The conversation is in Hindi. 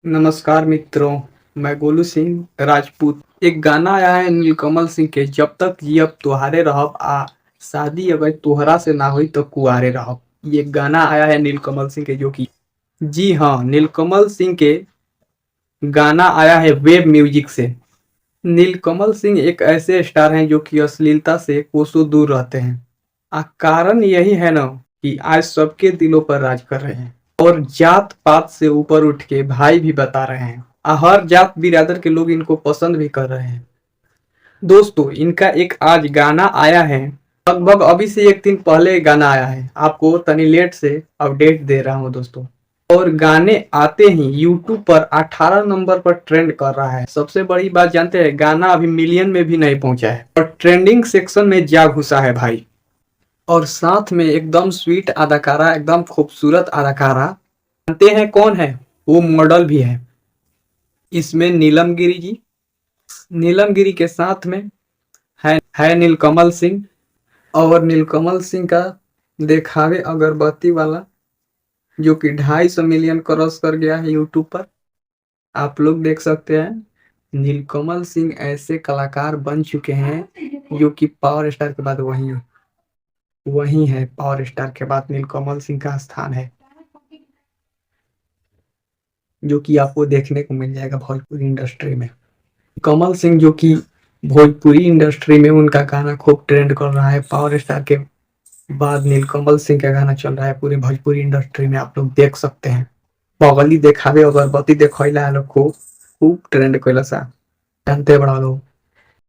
नमस्कार मित्रों। मैं गोलू सिंह राजपूत। एक गाना आया है नीलकमल सिंह के, जब तक जियब तुहारे रहब आ शादी अगर तोहरा से ना हुई तो कुआरे रहब। ये गाना आया है नीलकमल सिंह के, जो कि जी हाँ, नीलकमल सिंह के गाना आया है वेब म्यूजिक से। नीलकमल सिंह एक ऐसे स्टार हैं जो कि अश्लीलता से कोसों दूर रहते हैं। कारण यही है ना कि आज सबके दिलों पर राज कर रहे हैं और जात पात से ऊपर उठ के भाई भी बता रहे हैं। हर जात बिरादर के लोग इनको पसंद भी कर रहे हैं। दोस्तों, इनका एक आज गाना आया है, लगभग अभी से एक दिन पहले गाना आया है। आपको तनी लेट से अपडेट दे रहा हूँ दोस्तों। और गाने आते ही यूट्यूब पर 18 नंबर पर ट्रेंड कर रहा है। सबसे बड़ी बात जानते हैं, गाना अभी मिलियन में भी नहीं पहुंचा है और ट्रेंडिंग सेक्शन में जा घुसा है भाई। और साथ में एकदम स्वीट अदाकारा, एकदम खूबसूरत अदाकारा। जानते हैं कौन है? वो मॉडल भी है। इसमें नीलम गिरी जी, नीलम गिरी के साथ में है नीलकमल सिंह। और नीलकमल सिंह का देखावे अगरबत्ती वाला, जो कि 250 मिलियन क्रॉस कर गया है यूट्यूब पर। आप लोग देख सकते हैं। नीलकमल सिंह ऐसे कलाकार बन चुके हैं जो कि पावर स्टार के बाद वही है। पावर स्टार के बाद नीलकमल सिंह का स्थान है, जो कि आपको देखने को मिल जाएगा भोजपुरी इंडस्ट्री में। कमल सिंह जो कि भोजपुरी इंडस्ट्री में उनका गाना खूब ट्रेंड कर रहा है। पावर स्टार के बाद नीलकमल सिंह का गाना चल रहा है पूरे भोजपुरी इंडस्ट्री में। आप लोग देख सकते हैं। पगली देखावे अगरबत्ती देखैला लोग खूब खूब ट्रेंड कैला सा। जानते बड़ा लोग।